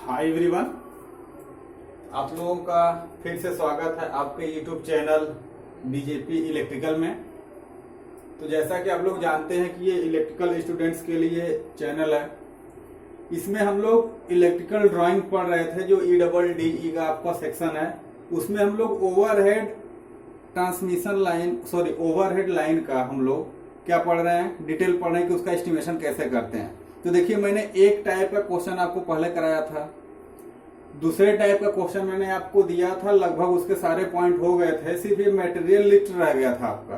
Hi everyone, आप लोगों का फिर से स्वागत है आपके यूट्यूब चैनल बीजेपी इलेक्ट्रिकल में। तो जैसा कि आप लोग जानते हैं कि ये इलेक्ट्रिकल स्टूडेंट्स के लिए चैनल है। इसमें हम लोग इलेक्ट्रिकल ड्राइंग पढ़ रहे थे, जो EEE का आपका सेक्शन है। उसमें हम लोग overhead transmission line overhead line का हम लोग क्या पढ़ रहे हैं, डिटेल पढ़ रहे हैं कि उसका एस्टिमेशन कैसे करते हैं। तो देखिए, मैंने एक टाइप का क्वेश्चन आपको पहले कराया था, दूसरे टाइप का क्वेश्चन मैंने आपको दिया था, लगभग उसके सारे पॉइंट हो गए थे, सिर्फ ये मटेरियल लिस्ट रह गया था। आपका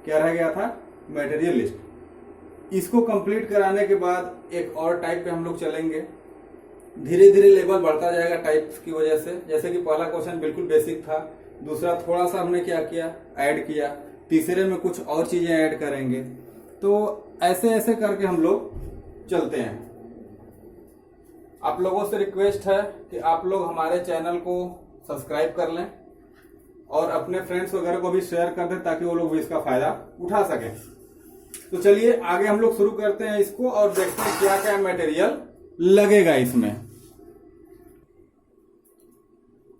क्या रह गया था? Material list. इसको कंप्लीट कराने के बाद एक और टाइप पे हम लोग चलेंगे। धीरे धीरे लेवल बढ़ता जाएगा टाइप्स की वजह से। जैसे कि पहला क्वेश्चन बिल्कुल बेसिक था, दूसरा थोड़ा सा हमने क्या किया, ऐड किया, तीसरे में कुछ और चीजें ऐड करेंगे। तो ऐसे ऐसे करके हम लोग चलते हैं। आप लोगों से रिक्वेस्ट है कि आप लोग हमारे चैनल को सब्सक्राइब कर लें और अपने फ्रेंड्स वगैरह को भी शेयर कर दें, ताकि वो लोग भी इसका फायदा उठा सकें। तो चलिए आगे हम लोग शुरू करते हैं इसको और देखते हैं क्या क्या मटेरियल लगेगा इसमें।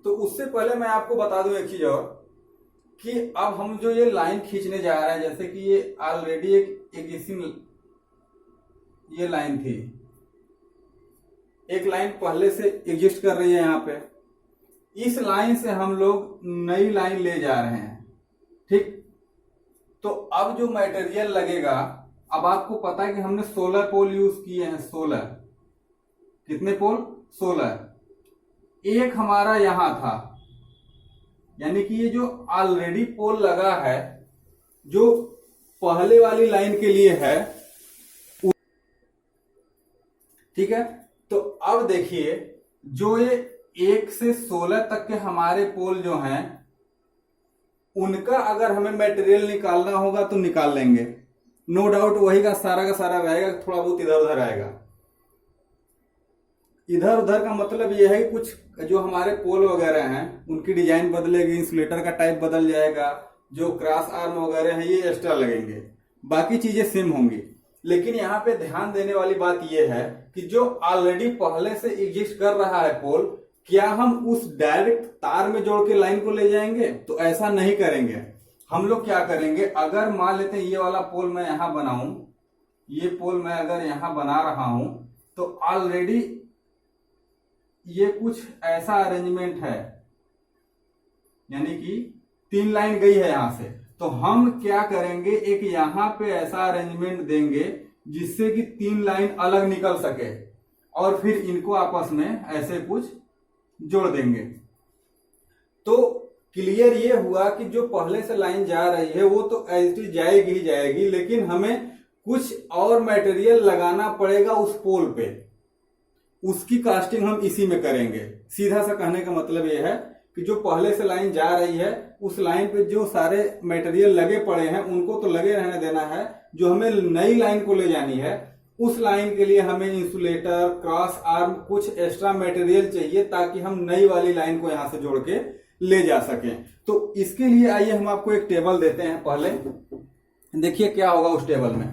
तो उससे पहले मैं आपको बता दूं एक चीज और, कि अब हम जो ये लाइन खींचने जा रहे हैं, जैसे कि ये ऑलरेडी एक इसी ये लाइन थी, एक लाइन पहले से एग्जिस्ट कर रही है यहाँ पे। इस लाइन से हम लोग नई लाइन ले जा रहे हैं, ठीक। तो अब जो मटेरियल लगेगा, अब आपको पता है कि हमने 16 पोल यूज किए हैं। 16 कितने पोल? 16। एक हमारा यहां था, यानी कि ये जो ऑलरेडी पोल लगा है, जो पहले वाली लाइन के लिए है, ठीक है। तो अब देखिए, जो ये 1 से 16 तक के हमारे पोल जो हैं, उनका अगर हमें मटेरियल निकालना होगा तो निकाल लेंगे। नो डाउट वही का सारा रहेगा, थोड़ा बहुत इधर उधर आएगा। इधर उधर का मतलब यह है कि कुछ जो हमारे पोल वगैरह हैं उनकी डिजाइन बदलेगी, इंसुलेटर का टाइप बदल जाएगा, जो क्रॉस आर्म वगैरह है ये एक्स्ट्रा लगेंगे, बाकी चीजें सेम होंगी। लेकिन यहाँ पे ध्यान देने वाली बात यह है कि जो ऑलरेडी पहले से एग्जिस्ट कर रहा है पोल, क्या हम उस डायरेक्ट तार में जोड़ के लाइन को ले जाएंगे? तो ऐसा नहीं करेंगे। हम लोग क्या करेंगे, अगर मान लेते हैं ये वाला पोल मैं यहां बनाऊं, ये पोल मैं अगर यहां बना रहा हूं, तो ऑलरेडी ये कुछ ऐसा अरेंजमेंट है, यानी कि 3 लाइन गई है यहां से। तो हम क्या करेंगे, एक यहां पे ऐसा अरेंजमेंट देंगे जिससे कि 3 लाइन अलग निकल सके, और फिर इनको आपस में ऐसे कुछ जोड़ देंगे। तो क्लियर ये हुआ कि जो पहले से लाइन जा रही है वो तो ऐसी जाएगी ही जाएगी, लेकिन हमें कुछ और मटेरियल लगाना पड़ेगा उस पोल पे। उसकी कास्टिंग हम इसी में करेंगे। सीधा सा कहने का मतलब यह है कि जो पहले से लाइन जा रही है, उस लाइन पे जो सारे मटेरियल लगे पड़े हैं उनको तो लगे रहने देना है। जो हमें नई लाइन को ले जानी है, उस लाइन के लिए हमें इंसुलेटर, क्रॉस आर्म, कुछ एक्स्ट्रा मटेरियल चाहिए, ताकि हम नई वाली लाइन को यहां से जोड़ के ले जा सकें। तो इसके लिए आइए हम आपको एक टेबल देते हैं। पहले देखिए क्या होगा उस टेबल में।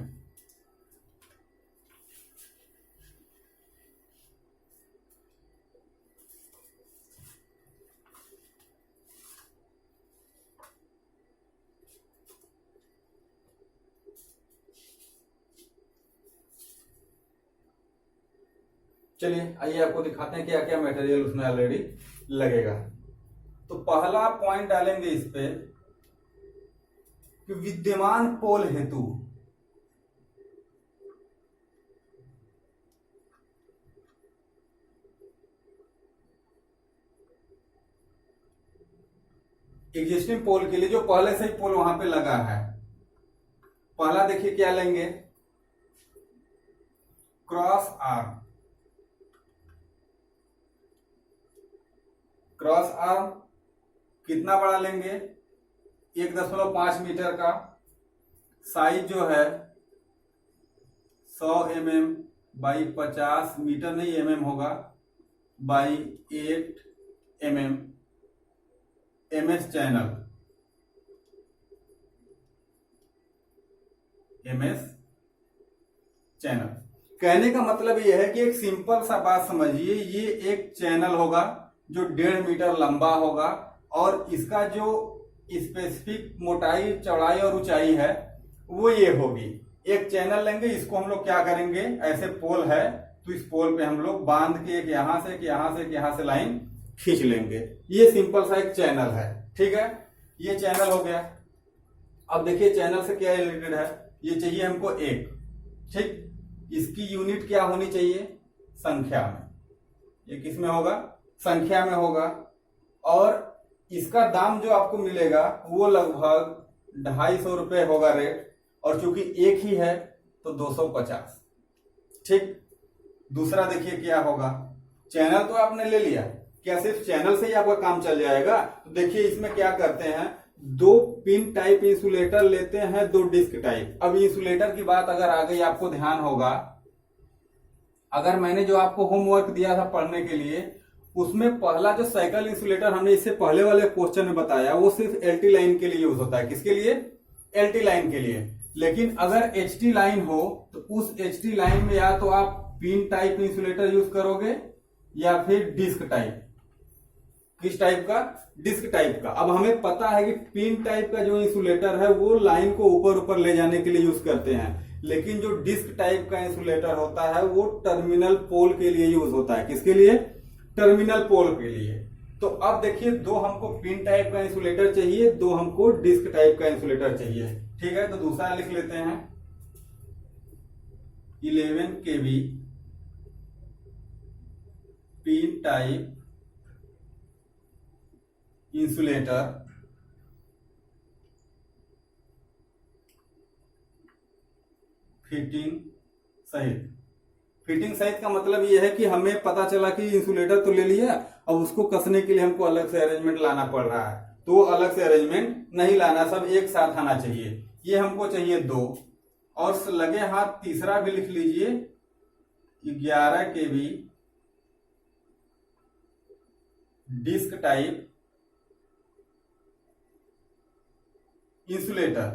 चलिए आइए आपको दिखाते हैं क्या क्या मटेरियल उसमें ऑलरेडी लगेगा। तो पहला पॉइंट डालेंगे इस पे कि विद्यमान पोल हेतु एग्जिस्टिंग पोल के लिए जो पहले से ही पोल वहां पे लगा है, पहला देखिए क्या लेंगे, क्रॉस आर्म। क्रॉस आर्म कितना बड़ा लेंगे? 1.5 मीटर का। साइज जो है 100 mm बाई 50 मीटर नहीं mm होगा, by 8 mm। MS channel, MS channel. कहने का मतलब ये है कि एक सिंपल सा बात समझिए, ये एक चैनल होगा जो 1.5 मीटर लंबा होगा और इसका जो स्पेसिफिक मोटाई, चौड़ाई और ऊंचाई है वो ये होगी। एक चैनल लेंगे, इसको हम लोग क्या करेंगे, ऐसे पोल है तो इस पोल पे हम लोग बांध के एक यहां से, एक यहां से, एक यहां से लाइन खींच लेंगे। ये सिंपल सा एक चैनल है, ठीक है। ये चैनल हो गया। अब देखिए चैनल से क्या रिलेटेड है, ये चाहिए हमको एक, ठीक। इसकी यूनिट क्या होनी चाहिए, संख्या में। ये किस में होगा, संख्या में होगा। और इसका दाम जो आपको मिलेगा वो लगभग 250 रुपये होगा रेट, और चूंकि एक ही है तो 250, ठीक। दूसरा देखिए क्या होगा, चैनल तो आपने ले लिया, क्या सिर्फ चैनल से ही आपका काम चल जाएगा? तो देखिए इसमें क्या करते हैं, 2 पिन टाइप इंसुलेटर लेते हैं, 2 डिस्क टाइप। अब इंसुलेटर की बात अगर आ गई, आपको ध्यान होगा, अगर मैंने जो आपको होमवर्क दिया था पढ़ने के लिए, उसमें पहला जो साइकिल इंसुलेटर हमने इससे पहले वाले क्वेश्चन में बताया, वो सिर्फ एलटी लाइन के लिए यूज होता है। किसके लिए, एलटी लाइन के लिए। लेकिन अगर एचटी लाइन हो तो उस एचटी लाइन में या तो आप पिन टाइप इंसुलेटर यूज करोगे या फिर डिस्क टाइप। किस टाइप का, डिस्क टाइप का। अब हमें पता है कि पिन टाइप का जो इंसुलेटर है वो लाइन को ऊपर ऊपर ले जाने के लिए यूज करते हैं, लेकिन जो डिस्क टाइप का इंसुलेटर होता है वो टर्मिनल पोल के लिए यूज होता है। किसके लिए, टर्मिनल पोल के लिए। तो अब देखिए 2 हमको पिन टाइप का इंसुलेटर चाहिए, 2 हमको डिस्क टाइप का इंसुलेटर चाहिए, ठीक है। तो दूसरा लिख लेते हैं 11 kV pin type insulator fitting सहित। फिटिंग सहित का मतलब यह है कि हमें पता चला कि इंसुलेटर तो ले लिया, अब उसको कसने के लिए हमको अलग से अरेंजमेंट लाना पड़ रहा है, तो अलग से अरेंजमेंट नहीं लाना, सब एक साथ आना चाहिए। ये हमको चाहिए 2, और लगे हाथ तीसरा भी लिख लीजिए 11 kV disc type insulator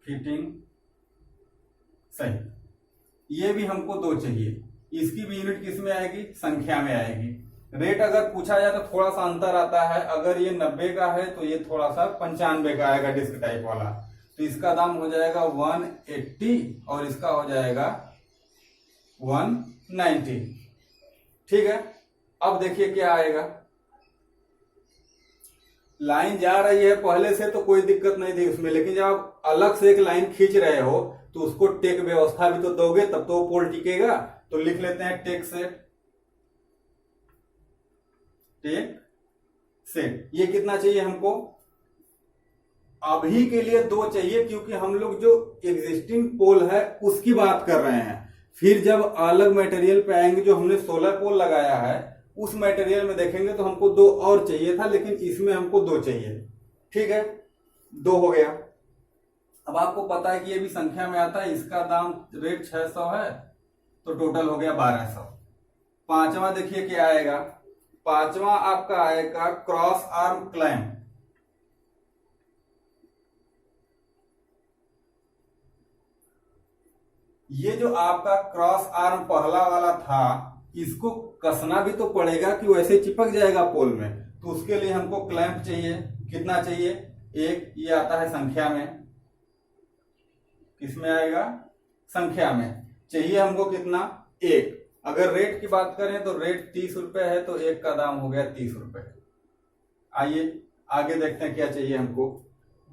fitting सही। ये भी हमको 2 चाहिए। इसकी भी यूनिट किस में आएगी, संख्या में आएगी। रेट अगर पूछा जाए तो थोड़ा सा अंतर आता है, अगर ये 90 का है तो ये थोड़ा सा 95 का आएगा डिस्क टाइप वाला, तो इसका दाम हो जाएगा 180 और इसका हो जाएगा 190, ठीक है। अब देखिए क्या आएगा, लाइन जा रही है पहले से तो कोई दिक्कत नहीं थी उसमें, लेकिन जब आप अलग से एक लाइन खींच रहे हो तो उसको टेक व्यवस्था भी तो दोगे, तब तो वो पोल टिकेगा। तो लिख लेते हैं टेक सेट, टेक सेट। ये कितना चाहिए हमको, अभी के लिए 2 चाहिए, क्योंकि हम लोग जो एग्जिस्टिंग पोल है उसकी बात कर रहे हैं। फिर जब अलग मटेरियल पे आएंगे, जो हमने 16 पोल लगाया है उस मटेरियल में देखेंगे तो हमको 2 और चाहिए था, लेकिन इसमें हमको 2 चाहिए, ठीक है। 2 हो गया। अब आपको पता है कि ये भी संख्या में आता है, इसका दाम रेट 600 है, तो टोटल हो गया 1200। पांचवा देखिए क्या आएगा, पांचवा आपका आएगा क्रॉस आर्म क्लैंप। ये जो आपका क्रॉस आर्म पहला वाला था, इसको कसना भी तो पड़ेगा कि वैसे चिपक जाएगा पोल में, तो उसके लिए हमको क्लैंप चाहिए। कितना चाहिए, 1। ये आता है संख्या में, किसमें आएगा, संख्या में चाहिए हमको कितना, 1। अगर रेट की बात करें तो रेट 30 रुपए है, तो 1 का दाम हो गया 30 रुपए। आइए आगे देखते हैं क्या चाहिए हमको,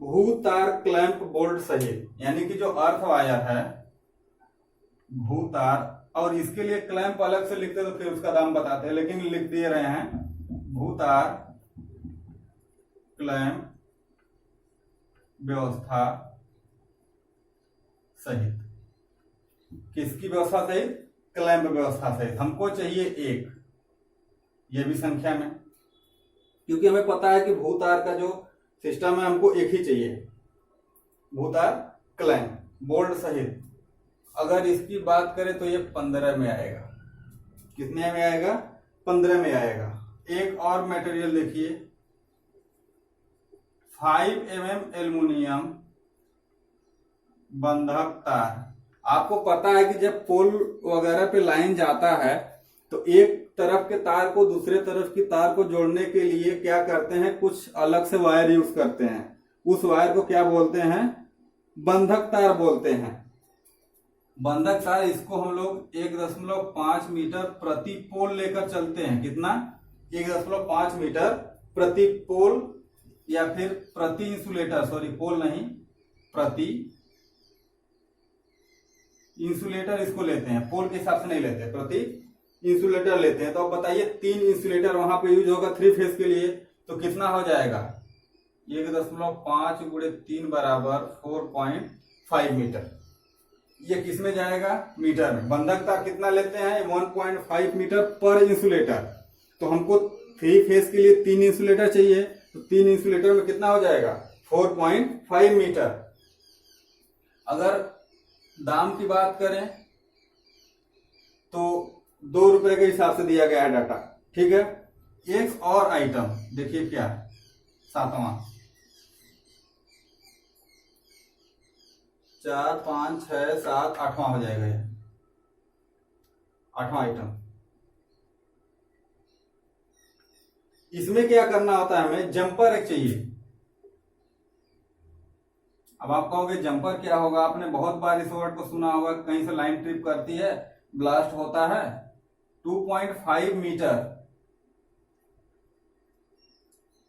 भू तार क्लैंप बोल्ट सहित, यानी कि जो अर्थ वायर है भू तार, और इसके लिए क्लैंप अलग से लिखते तो फिर उसका दाम बताते हैं, लेकिन लिख दे रहे हैं भू तार क्लैंप व्यवस्था सहित। किसकी व्यवस्था सहित, क्लैंप व्यवस्था सहित। हमको चाहिए 1, ये भी संख्या में, क्योंकि हमें पता है कि भूतार का जो सिस्टम है हमको 1 ही चाहिए, भूतार क्लैंप बोल्ट सहित। अगर इसकी बात करें तो ये 15 में आएगा। कितने में आएगा, 15 में आएगा। एक और मटेरियल देखिए, 5 mm एल्युमिनियम बंधक तार। आपको पता है कि जब पोल वगैरह पे लाइन जाता है तो एक तरफ के तार को दूसरे तरफ की तार को जोड़ने के लिए क्या करते हैं, कुछ अलग से वायर यूज करते हैं। उस वायर को क्या बोलते हैं, बंधक तार बोलते हैं। बंधक तार, इसको हम लोग 1.5 मीटर प्रति पोल लेकर चलते हैं। कितना, 1.5 मीटर प्रति पोल या फिर प्रति इंसुलेटर, सॉरी पोल नहीं, प्रति इंसुलेटर इसको लेते हैं, पोल के हिसाब से नहीं लेते, प्रति इंसुलेटर लेते हैं। तो अब बताइए 3 इंसुलेटर वहां पे यूज होगा 3 फेज के लिए, तो कितना हो जाएगा, 1.5 गुणे 3 बराबर 4.5 मीटर। ये किस में जाएगा, मीटर में। बंधक तार कितना लेते हैं, 1.5 मीटर पर इंसुलेटर। तो हमको 3 फेज के लिए 3 इंसुलेटर चाहिए, तो 3 इंसुलेटर में कितना हो जाएगा, 4.5 मीटर। अगर दाम की बात करें तो 2 रुपए के हिसाब से दिया गया है डाटा, ठीक है। एक और आइटम देखिए क्या है, 7वां, 4, 5, 6, 7, 8वां हो जाएगा ये, 8वां आइटम। इसमें क्या करना होता है, हमें जंपर एक चाहिए। अब आप कहोगे जंपर क्या होगा, आपने बहुत बार इस वर्ड को सुना होगा, कहीं से लाइन ट्रिप करती है, ब्लास्ट होता है। 2.5 मीटर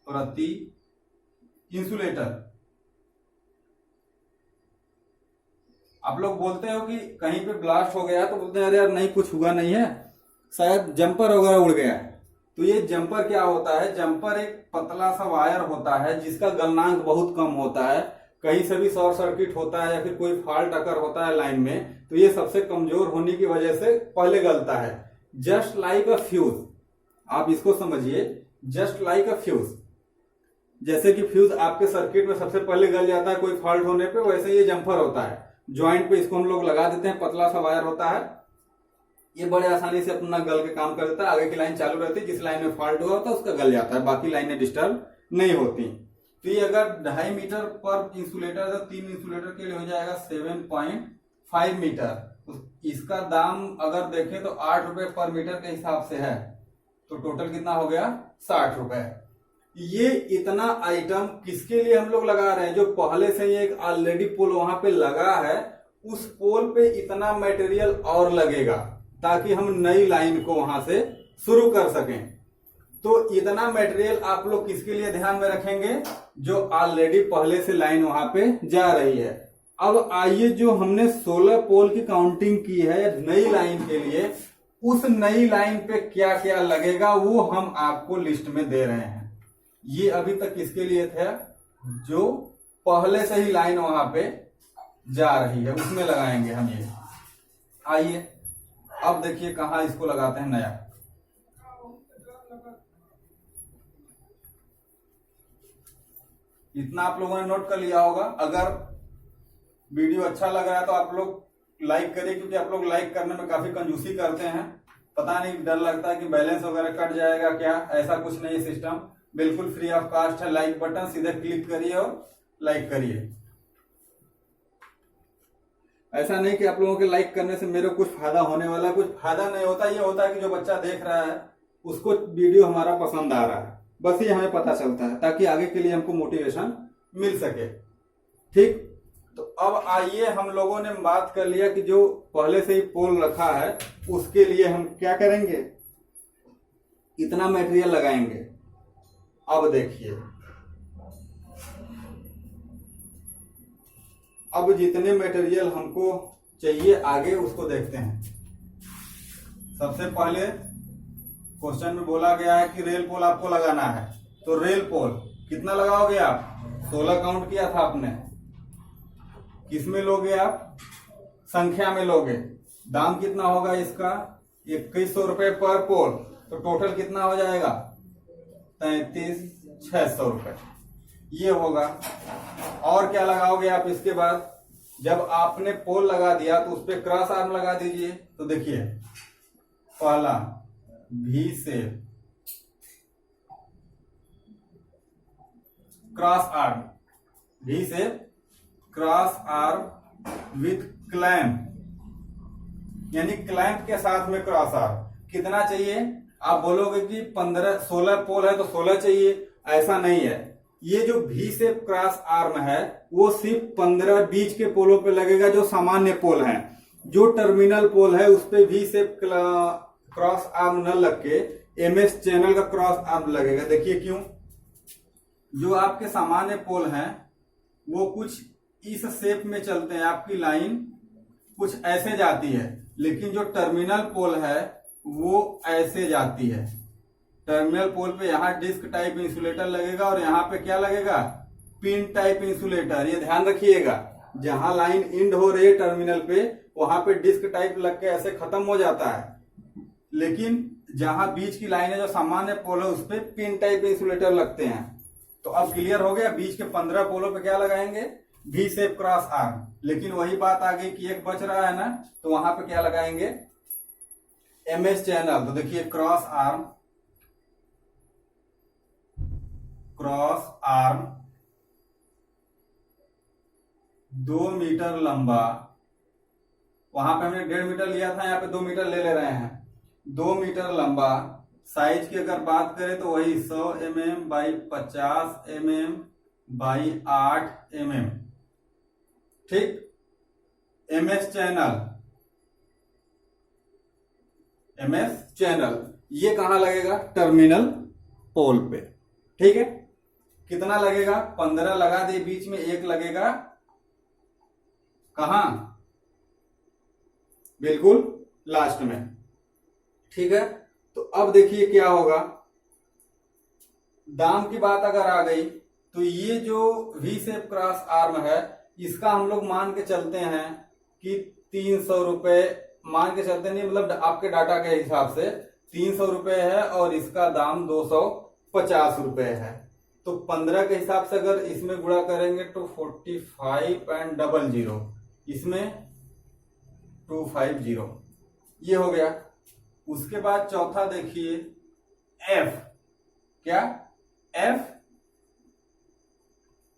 प्रति इंसुलेटर। आप लोग बोलते हो कि कहीं पे ब्लास्ट हो गया तो बोलते हैं अरे यार नहीं, कुछ हुआ नहीं है, शायद जंपर वगैरह उड़ गया है। तो ये जंपर क्या होता है, जंपर एक पतला सा वायर होता है जिसका गलनांक बहुत कम होता है। कहीं से भी शॉर्ट सर्किट होता है या फिर कोई फॉल्ट अगर होता है लाइन में, तो ये सबसे कमजोर होने की वजह से पहले गलता है। जस्ट लाइक अ फ्यूज, आप इसको समझिए, जस्ट लाइक अ फ्यूज। जैसे कि फ्यूज आपके सर्किट में सबसे पहले गल जाता है कोई फॉल्ट होने पे, वैसे ये जंपर होता है। ज्वाइंट पे इसको हम लोग लगा देते हैं, पतला सा वायर होता है, ये बड़े आसानी से अपना गल के काम कर देता है। आगे की लाइन चालू रहती है, जिस लाइन में फॉल्ट हुआ होता है उसका गल जाता है, बाकी लाइनें डिस्टर्ब नहीं होती। तो ये अगर 2.5 मीटर पर इंसुलेटर, तो 3 इंसुलेटर के लिए हो जाएगा 7.5 मीटर। तो इसका दाम अगर देखें तो 8 रुपए पर मीटर के हिसाब से है, तो टोटल कितना हो गया, 60 रुपए। ये इतना आइटम किसके लिए हम लोग लगा रहे हैं, जो पहले से ही एक ऑलरेडी पोल वहां पे लगा है, उस पोल पे इतना मटेरियल और लगेगा ताकि हम नई लाइन को वहां से शुरू कर सकें। तो इतना मटेरियल आप लोग किसके लिए ध्यान में रखेंगे, जो ऑलरेडी पहले से लाइन वहां पे जा रही है। अब आइए, जो हमने 16 पोल की काउंटिंग की है नई लाइन के लिए, उस नई लाइन पे क्या क्या लगेगा वो हम आपको लिस्ट में दे रहे हैं। ये अभी तक किसके लिए था, जो पहले से ही लाइन वहां पे जा रही है उसमें लगाएंगे हम ये। आइए अब देखिए कहां इसको लगाते हैं नया। इतना आप लोगों ने नोट कर लिया होगा। अगर वीडियो अच्छा लग रहा है तो आप लोग लाइक करिए, क्योंकि आप लोग लाइक करने में काफी कंजूसी करते हैं। पता नहीं, डर लगता है कि बैलेंस वगैरह कट जाएगा क्या, ऐसा कुछ नहीं है। सिस्टम बिल्कुल फ्री ऑफ कॉस्ट है। लाइक बटन सीधे क्लिक करिए और लाइक करिए। ऐसा नहीं कि आप लोगों के लाइक करने से मेरे कुछ फायदा होने वाला, कुछ फायदा नहीं होता। ये होता है कि जो बच्चा देख रहा है उसको वीडियो हमारा पसंद आ रहा है, बस ये हमें पता चलता है, ताकि आगे के लिए हमको मोटिवेशन मिल सके। ठीक, तो अब आइए, हम लोगों ने बात कर लिया कि जो पहले से ही पोल रखा है उसके लिए हम क्या करेंगे, इतना मटेरियल लगाएंगे। अब देखिए, अब जितने मटेरियल हमको चाहिए आगे उसको देखते हैं। सबसे पहले क्वेश्चन में बोला गया है कि रेल पोल आपको लगाना है, तो रेल पोल कितना लगाओगे आप, 16 काउंट किया था आपने। किसमें लोगे आप, संख्या में लोगे। दाम कितना होगा इसका, 2100 रुपए पर पोल, तो टोटल कितना हो जाएगा, 33,600 रुपए ये होगा। और क्या लगाओगे आप इसके बाद, जब आपने पोल लगा दिया तो उस पर क्रॉस आर्म लगा दीजिए। तो देखिए, पहला भी से क्रॉस आर्म, भी से क्रॉस आर्म विथ क्लैंप, यानी क्लैंप के साथ में क्रॉस आर्म। कितना चाहिए? आप बोलोगे कि 16 पोल है तो 16 चाहिए, ऐसा नहीं है। ये जो वी शेप क्रॉस आर्म है वो सिर्फ 15 बीच के पोलों पे लगेगा जो सामान्य पोल है। जो टर्मिनल पोल है उस पे वी शेप क्रॉस आर्म न लग के एमएस चैनल का क्रॉस आर्म लगेगा। देखिए क्यों? जो आपके सामान्य पोल हैं वो कुछ इस शेप में चलते हैं, आपकी लाइन कुछ ऐसे जाती है, लेकिन जो टर्मिनल पोल है वो ऐसे जाती है। टर्मिनल पोल पे यहाँ डिस्क टाइप इंसुलेटर लगेगा और यहाँ पे क्या लगेगा? Pin type insulator. ये ध्यान रखिएगा, जहां लाइन इंड हो रही है टर्मिनल पे वहां पे डिस्क टाइप लग के ऐसे खत्म हो जाता है, लेकिन जहां बीच की लाइन है जो सामान्य पोल है उस पे पिन टाइप इंसुलेटर लगते हैं। तो अब क्लियर हो गया, बीच के 15 पोलों पे क्या लगाएंगे? V shape cross arm. लेकिन वही बात आ गई कि एक बच रहा है ना, तो वहां पे क्या लगाएंगे? MS channel. तो देखिए cross arm, cross arm 2 metre लंबा, वहां पे हमने 1.5 मीटर लिया था, यहाँ पे 2 मीटर ले रहे हैं। 2 मीटर लंबा। साइज की अगर बात करें तो वही 100 mm by 50 mm by 8 mm। ठीक। एमएस चैनल, एमएस चैनल ये कहां लगेगा? टर्मिनल पोल पे। ठीक है। कितना लगेगा? 15 लगा दे, बीच में एक लगेगा कहां? बिल्कुल लास्ट में। ठीक है। तो अब देखिए क्या होगा, दाम की बात अगर आ गई तो ये जो वी शेप क्रॉस आर्म है इसका हम लोग मान के चलते हैं कि 300 रुपए, मान के चलते नहीं मतलब आपके डाटा के हिसाब से 300 रुपए है और इसका दाम 250 रुपए है। तो 15 के हिसाब से अगर इसमें गुणा करेंगे तो 45.00, इसमें 250, ये हो गया। उसके बाद चौथा देखिए एफ, क्या? F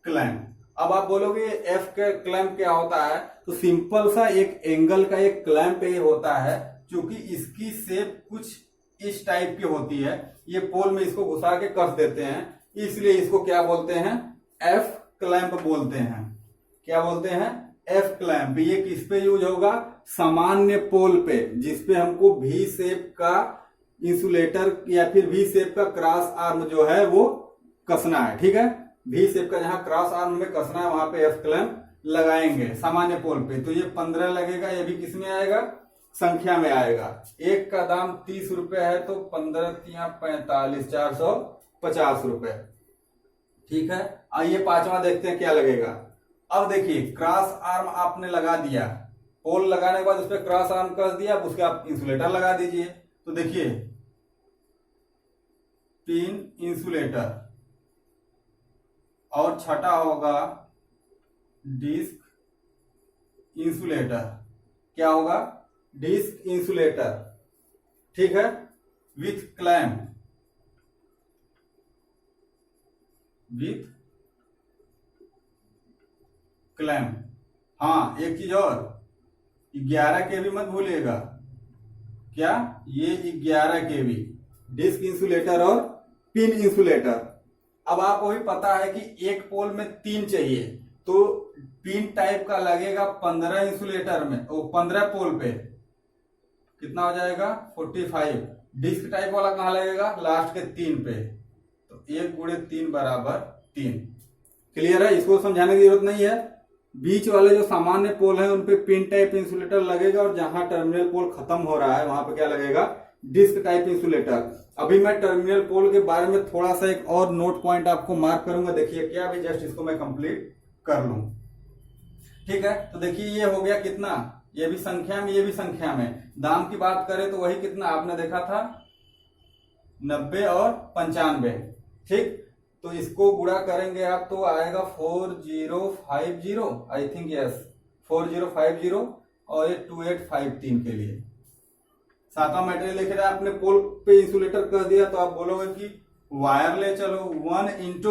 clamp. अब आप बोलोगे एफ का क्लैंप क्या होता है? तो सिंपल सा एक एंगल का एक क्लैंप ये होता है, क्योंकि इसकी शेप कुछ इस टाइप की होती है। ये पोल में इसको घुसा के कस देते हैं, इसलिए इसको क्या बोलते हैं? एफ क्लैंप बोलते हैं। क्या बोलते हैं? F clamp. ये किस पे यूज होगा? सामान्य पोल पे, जिसपे हमको वी शेप का इंसुलेटर या फिर वी शेप का क्रॉस आर्म जो है वो कसना है। ठीक है। वी शेप का जहां क्रॉस आर्म में कसना है वहां पे एफ क्लैंप लगाएंगे सामान्य पोल पे। तो ये 15 लगेगा, ये भी किस में आएगा? संख्या में आएगा। एक का दाम 30 रुपए है तो 15 तिया 45, 450 रुपए। ठीक है। आइए पांचवा देखते हैं क्या लगेगा। अब देखिए क्रॉस आर्म आपने लगा दिया, पोल लगाने के बाद उस पर क्रॉस आर्म कस दिया, अब उसके आप इंसुलेटर लगा दीजिए। तो देखिए पिन इंसुलेटर और छठा होगा डिस्क इंसुलेटर। क्या होगा? Disc insulator. ठीक है। With clamp, with clamp. हाँ एक चीज और, 11 केवी मत भूलिएगा। क्या? ये 11 केवी डिस्क इंसुलेटर और पिन इंसुलेटर। अब आपको भी पता है कि एक पोल में 3 चाहिए, तो पिन टाइप का लगेगा 15 इंसुलेटर में, वो 15 पोल पे कितना हो जाएगा? 45। डिस्क टाइप वाला कहां लगेगा? लास्ट के 3 पे। तो 1 गुणे 3 बराबर 3। क्लियर है? इसको समझाने की जरूरत नहीं है। बीच वाले जो सामान्य पोल है उनपे पिन टाइप इंसुलेटर लगेगा और जहां टर्मिनल पोल खत्म हो रहा है वहां पे क्या लगेगा? Disc type insulator. अभी मैं टर्मिनल पोल के बारे में थोड़ा सा एक और नोट पॉइंट आपको मार्क करूंगा। देखिए क्या, अभी जस्ट इसको मैं कंप्लीट कर लूं। ठीक है। तो देखिए ये हो गया कितना? ये भी संख्या में, ये भी संख्या में। दाम की बात करें तो वही कितना आपने देखा था? 90 और 95। ठीक। तो इसको गुणा करेंगे आप तो आएगा 4050, आई थिंक यस 4050, और ये 2853 के लिए। सातवां मटेरियल लिख रहा है आपने पोल पे इंसुलेटर कर दिया, तो आप बोलोगे कि वायर ले चलो 1 ×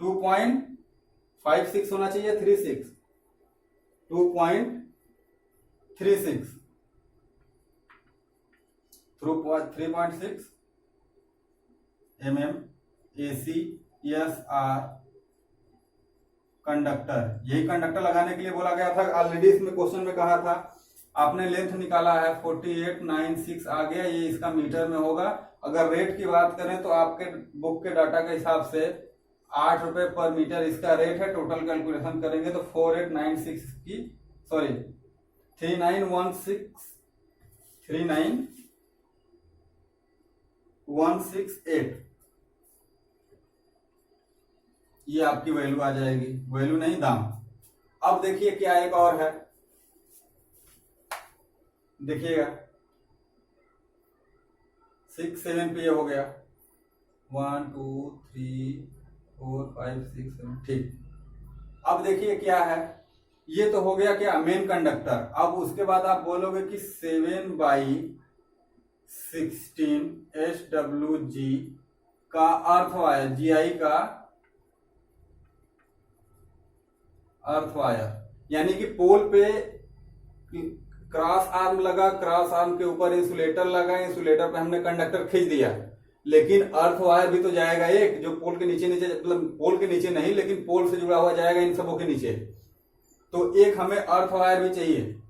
2.56 होना चाहिए 36। 2.36 3.6 mm ACSR कंडक्टर। यही कंडक्टर लगाने के लिए बोला गया था। ऑलरेडी इसमें क्वेश्चन में कहा था, आपने लेंथ निकाला है 4896 आ गया, ये इसका मीटर में होगा। अगर रेट की बात करें तो आपके बुक के डाटा के हिसाब से 8 रुपए पर मीटर इसका रेट है। टोटल कैलकुलेशन करेंगे तो 4896 की 39168 ये आपकी वैल्यू आ जाएगी, वैल्यू नहीं दाम। अब देखिए क्या एक और है, देखिएगा 6 7 पे हो गया 1 2 3 4 5 6 7 ठीक। अब देखिए क्या है, ये तो हो गया क्या मेन कंडक्टर। अब उसके बाद आप बोलोगे कि 7/16 SWG का अर्थ वायर, GI का अर्थ वायर, यानी कि पोल पे क्रॉस आर्म लगा, क्रॉस आर्म के ऊपर इंसुलेटर लगा, इंसुलेटर पे हमने कंडक्टर खींच दिया, लेकिन अर्थ वायर भी तो जाएगा एक, जो पोल के नीचे मतलब पोल के नीचे नहीं लेकिन पोल से जुड़ा हुआ जाएगा इन सबों के नीचे। तो एक हमें अर्थ वायर भी चाहिए,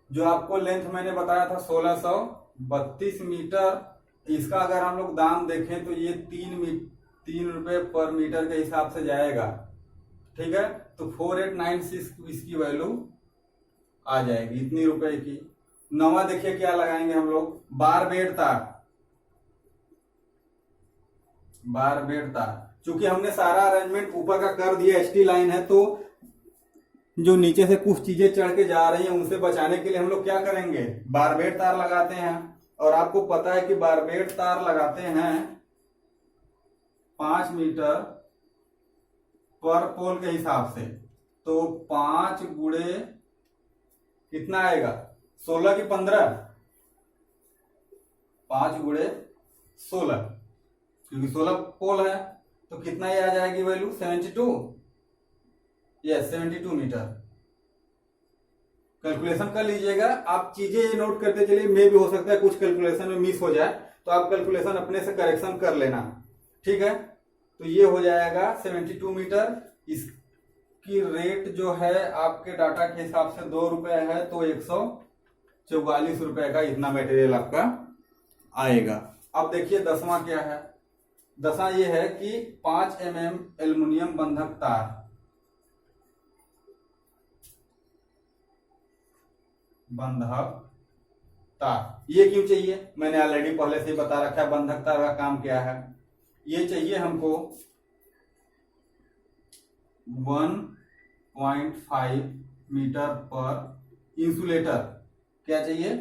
जो आपको लेंथ मैंने बताया था 1632 मीटर। इसका अगर हम लोग दाम देखें तो ये 3 रुपए पर मीटर के हिसाब से जाएगा, ठीक है। तो 4896 इसकी वैल्यू आ जाएगी इतनी रुपए की। नवा देखिए क्या लगाएंगे हम लोग, बार बेड तार। चूंकि हमने सारा अरेंजमेंट ऊपर का कर दिया, एचटी लाइन है, तो जो नीचे से कुछ चीजें चढ़ के जा रही हैं उनसे बचाने के लिए हम लोग क्या करेंगे, बारबेड तार लगाते हैं। और आपको पता है कि बारबेड तार लगाते हैं 5 मीटर पर पोल के हिसाब से। तो 5 गुणे कितना आएगा, 16 की 15, 5 गुणे 16, क्योंकि 16 पोल है तो कितना ही आ जाएगी वैल्यू 72, यस 72 मीटर। कैलकुलेशन कर लीजिएगा आप, चीजें नोट करते चलिए, मे भी हो सकता है कुछ कैलकुलेशन में मिस हो जाए, तो आप कैलकुलेशन अपने से करेक्शन कर लेना, ठीक है। तो ये हो जाएगा 72 मीटर। इसकी रेट जो है आपके डाटा के हिसाब से 2 रुपए है, तो 144 रुपए का इतना मटेरियल आपका आएगा। अब देखिए 10वां क्या है, 10वां ये है कि 5 mm एल्युमिनियम बंधक तार, ये क्यों चाहिए, मैंने ऑलरेडी पहले से ही बता रखा है बंधक तार का काम क्या है। ये चाहिए हमको 1.5 मीटर पर इंसुलेटर, क्या चाहिए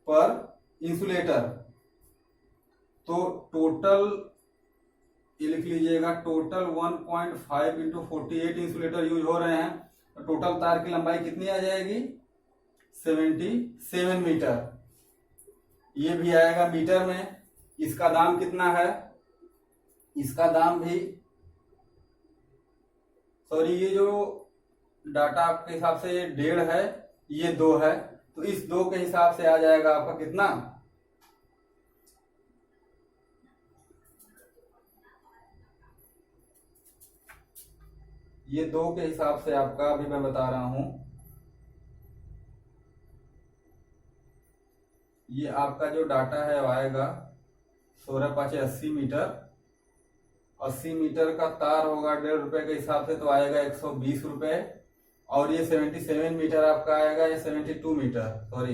पर इंसुलेटर। तो टोटल ये लिख लीजिएगा, टोटल 1.5 इंटू 48 इंसुलेटर यूज हो रहे हैं, तो टोटल तार की लंबाई कितनी आ जाएगी 77 मीटर। ये भी आएगा मीटर में। इसका दाम कितना है, इसका दाम भी, सॉरी ये जो डाटा आपके हिसाब से ये 1.5 है, ये 2 है, तो इस 2 के हिसाब से आ जाएगा आपका कितना, ये 2 के हिसाब से आपका अभी मैं बता रहा हूं, ये आपका जो डाटा है वो आएगा 16×5 = 80 मीटर का तार होगा 1.5 रुपए के हिसाब से, तो आएगा 120 रुपए। और ये 77 मीटर आपका आएगा, ये 72 मीटर, सॉरी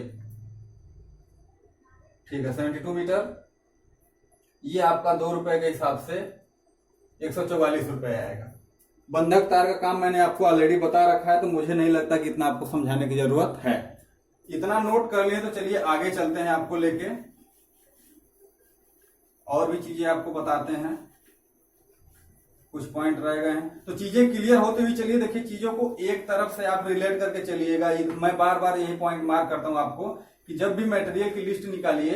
ठीक है 72 मीटर, ये आपका 2 रुपए के हिसाब से 144 रुपए आएगा। बंधक तार का काम मैंने आपको ऑलरेडी बता रखा है, तो मुझे नहीं लगता कि इतना आपको समझाने की जरूरत है। इतना नोट कर लिए तो चलिए आगे चलते हैं, आपको लेके और भी चीजें आपको बताते हैं। कुछ पॉइंट रह गए हैं तो चीजें क्लियर होते हुए चलिए। देखिए चीजों को एक तरफ से आप रिलेट करके चलिएगा। मैं बार बार यही पॉइंट मार्क करता हूं आपको कि जब भी मटेरियल की लिस्ट निकालिए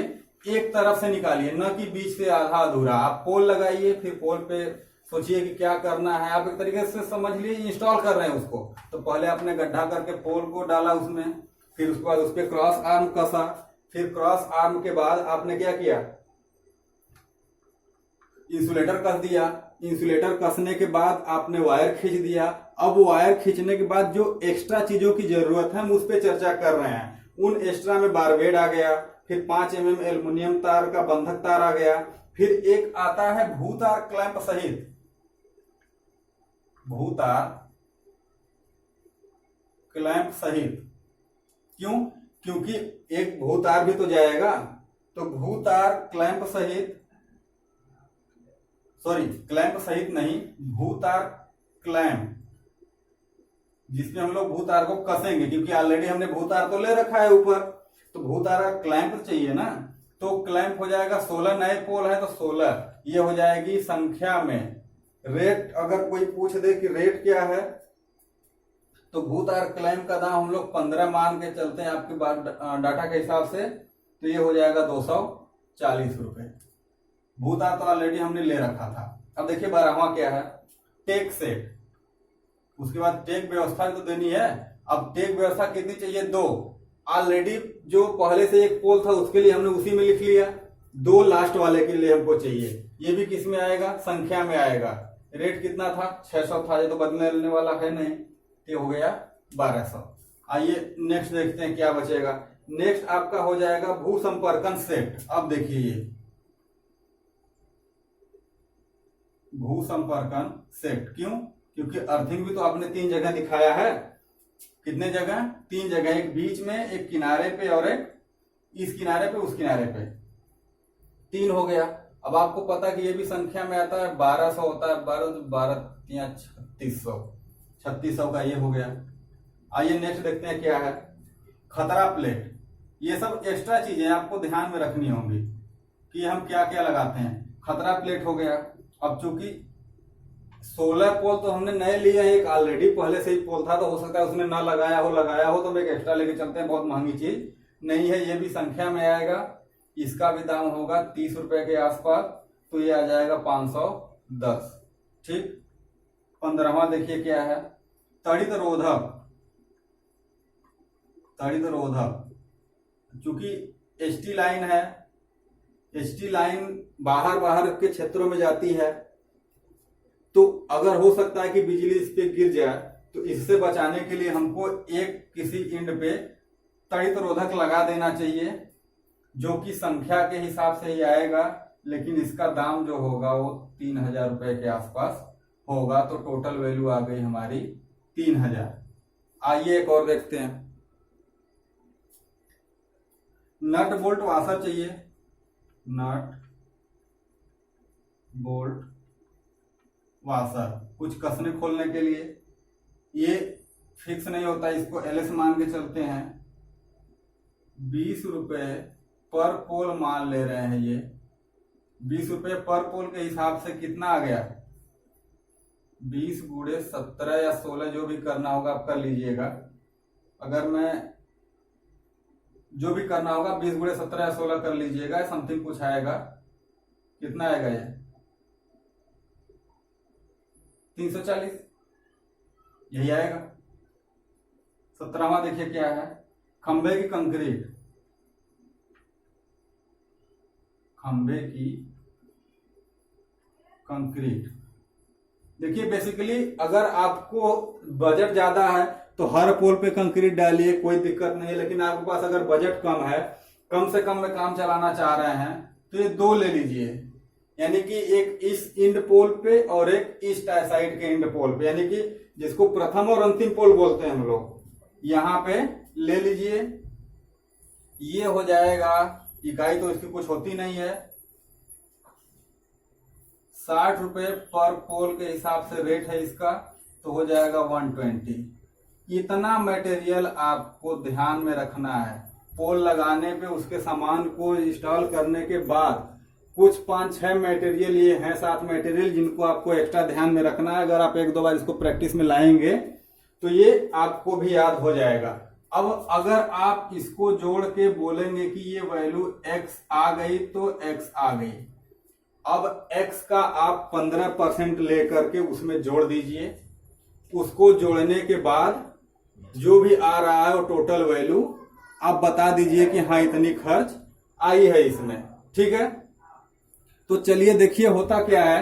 एक तरफ से निकालिए, न कि बीच से आधा अधूरा। आप पोल लगाइए, फिर पोल पे सोचिए कि क्या करना है। आप एक तरीके से समझ लिए इंस्टॉल कर रहे हैं उसको। तो पहले आपने गड्ढा करके पोल को डाला उसमें, फिर उसके बाद उस पर क्रॉस आर्म कसा, फिर क्रॉस आर्म के बाद आपने क्या किया, इंसुलेटर कस दिया। इंसुलेटर कसने के बाद आपने वायर खींच दिया। अब वायर खींचने के बाद जो एक्स्ट्रा चीजों की जरूरत है हम उस पर चर्चा कर रहे हैं। उन एक्स्ट्रा में बारबेड आ गया, फिर 5 mm एल्युमिनियम तार का बंधक तार आ गया, फिर एक आता है भूतार क्लैंप सहित, भूतार क्लैंप सहित। क्यों? क्योंकि एक भूतार भी तो जाएगा, तो भूतार क्लैंप सहित, सॉरी क्लैंप सहित नहीं, भूतार क्लैंप, जिसमें हम लोग भूतार को कसेंगे, क्योंकि ऑलरेडी हमने भूतार तो ले रखा है ऊपर, तो भूतार का क्लैंप चाहिए ना। तो क्लैंप हो जाएगा 16 नए पोल है तो 16, ये हो जाएगी संख्या में। रेट अगर कोई पूछ दे कि रेट क्या है, तो भूतार क्लैंप का दाम हम लोग 15 मान के चलते हैं आपके डाटा के हिसाब से, तो ये हो जाएगा 240 रुपए। भूतार तो ऑलरेडी हमने ले रखा था। अब देखिए 12वां क्या है, टेक सेट। उसके बाद टेक व्यवस्था तो देनी है। अब टेक व्यवस्था कितनी चाहिए? 2। ऑलरेडी जो पहले से एक पोल था उसके लिए हमने उसी में लिख लिया, 2 लास्ट वाले के लिए हमको चाहिए। ये भी किस में आएगा? संख्या में आएगा। रेट कितना था? 600 था, ये तो बदलने वाला है नहीं, ये हो गया 1200। आइए नेक्स्ट देखते हैं क्या बचेगा। नेक्स्ट आपका हो जाएगा भू संपर्कन सेट। अब देखिए ये भू संपर्कन सेट, क्यों? क्योंकि अर्थिंग भी तो आपने 3 जगह दिखाया है। कितने जगह? 3 जगह, एक बीच में, एक किनारे पे और एक इस किनारे पे, उस किनारे पे। 3 हो गया। अब आपको पता कि ये भी संख्या में आता है, 1200 होता है, 12 3600, 3600 का ये हो गया। आइए नेक्स्ट देखते हैं क्या है, खतरा प्लेट। ये सब एक्स्ट्रा चीजें आपको ध्यान में रखनी होंगी कि हम क्या क्या लगाते हैं। खतरा प्लेट हो गया। अब चूंकि 16 पोल तो हमने नए लिए हैं, एक ऑलरेडी पहले से ही पोल था, तो हो सकता है उसने ना लगाया हो तो हम एक एक्स्ट्रा लेके चलते हैं, बहुत महंगी चीज नहीं है। ये भी संख्या में आएगा, इसका भी दाम होगा 30 रुपए के आसपास, तो ये आ जाएगा 510। ठीक। 15वां देखिए क्या है, तड़ित रोधक। तड़ित रोधक, चूंकि एचटी लाइन है, एचटी लाइन बाहर के क्षेत्रों में जाती है, तो अगर हो सकता है कि बिजली इस पे गिर जाए, तो इससे बचाने के लिए हमको एक किसी इंड पे तड़ित रोधक लगा देना चाहिए, जो कि संख्या के हिसाब से ही आएगा, लेकिन इसका दाम जो होगा वो 3000 रुपए के आसपास होगा। तो टोटल वैल्यू आ गई हमारी 3000। आइए एक और देखते हैं, नट बोल्ट वाशर चाहिए। नट बोल्ट वाशर, कुछ कसने खोलने के लिए। ये फिक्स नहीं होता, इसको एलएस मान के चलते हैं। 20 रुपए पर पोल मान ले रहे हैं। ये 20 रुपए पर पोल के हिसाब से कितना आ गया? 20 गुणे 17 या 16 जो भी करना होगा आप कर लीजिएगा। अगर मैं जो भी करना होगा 20 गुणे 17 या 16 कर लीजिएगा, समथिंग कुछ आएगा। कितना आएगा ये? 340, यही आएगा। 17वां देखिए क्या है, खंबे की कंक्रीट। खंबे की कंक्रीट, देखिए बेसिकली अगर आपको बजट ज्यादा है तो हर पोल पे कंक्रीट डालिए, कोई दिक्कत नहीं है। लेकिन आपके पास अगर बजट कम है, कम से कम में काम चलाना चाह रहे हैं, तो ये 2 ले लीजिए। यानी कि एक इस इंड पोल पे और एक इस साइड के इंड पोल पे, यानी कि जिसको प्रथम और अंतिम पोल बोलते हैं हम लोग, यहां पे ले लीजिए। ये हो जाएगा, इकाई तो इसकी कुछ होती नहीं है, 60 रुपए पर पोल के हिसाब से रेट है इसका, तो हो जाएगा 120। इतना मटेरियल आपको ध्यान में रखना है। पोल लगाने पे उसके सामान को इंस्टॉल करने के बाद कुछ 5-6 मटेरियल ये हैं, 7 मटेरियल, जिनको आपको एक्स्ट्रा ध्यान में रखना है। अगर आप 1-2 बार इसको प्रैक्टिस में लाएंगे तो ये आपको भी याद हो जाएगा। अब अगर आप इसको जोड़ के बोलेंगे कि ये वैल्यू x आ गई, तो x आ गई। अब x का आप 15% लेकर के उसमें जोड़ दीजिए। उसको जोड़ने के बाद जो भी आ रहा है वो टोटल वैल्यू आप बता दीजिए कि हाँ इतनी खर्च आई है इसमें। ठीक है, तो चलिए देखिए होता क्या है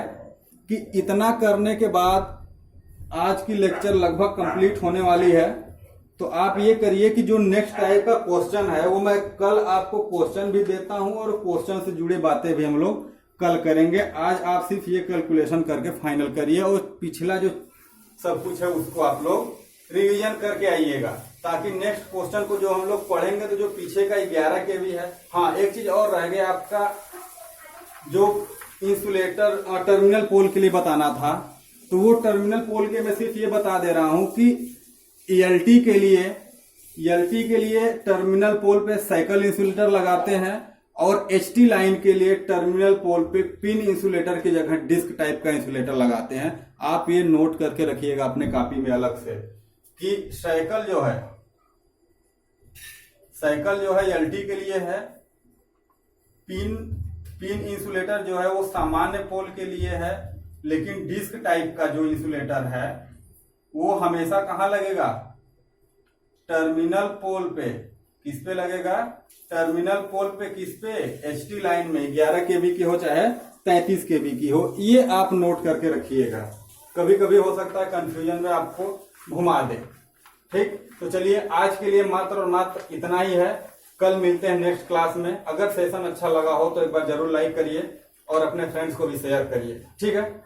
कि इतना करने के बाद आज की लेक्चर लगभग कंप्लीट होने वाली है। तो आप ये करिए कि जो नेक्स्ट टाइप का क्वेश्चन है वो मैं कल आपको क्वेश्चन भी देता हूं और क्वेश्चन से जुड़ी बातें भी हम लोग कल करेंगे। आज आप सिर्फ ये कैलकुलेशन करके फाइनल करिए और पिछला जो सब कुछ है उसको आप लोग रिवीजन करके आइएगा, ताकि नेक्स्ट क्वेश्चन को जो हम लोग पढ़ेंगे तो जो पीछे का 11 के भी है। हाँ, एक चीज और रह गया आपका, जो इंसुलेटर टर्मिनल पोल के लिए बताना था, तो वो टर्मिनल पोल के मैं सिर्फ ये बता दे रहा हूं कि एलटी के लिए टर्मिनल पोल पे साइकिल इंसुलेटर लगाते हैं और एचटी लाइन के लिए टर्मिनल पोल पे पिन इंसुलेटर की जगह डिस्क टाइप का इंसुलेटर लगाते हैं। आप ये नोट करके रखिएगा अपने कॉपी में अलग से कि साइकिल जो है एलटी के लिए है, पिन इंसुलेटर जो है वो सामान्य पोल के लिए है, लेकिन डिस्क टाइप का जो इंसुलेटर है वो हमेशा कहां लगेगा? टर्मिनल पोल पे। किस पे लगेगा? टर्मिनल पोल पे। किस पे? एचटी लाइन में, 11 केवी की हो चाहे 33 केवी की हो। ये आप नोट करके रखिएगा, कभी कभी हो सकता है कंफ्यूजन में आपको घुमा दे। ठीक, तो चलिए आज के लिए मात्र और मात्र इतना ही है। कल मिलते हैं नेक्स्ट क्लास में। अगर सेशन अच्छा लगा हो तो एक बार जरूर लाइक करिए और अपने फ्रेंड्स को भी शेयर करिए। ठीक है।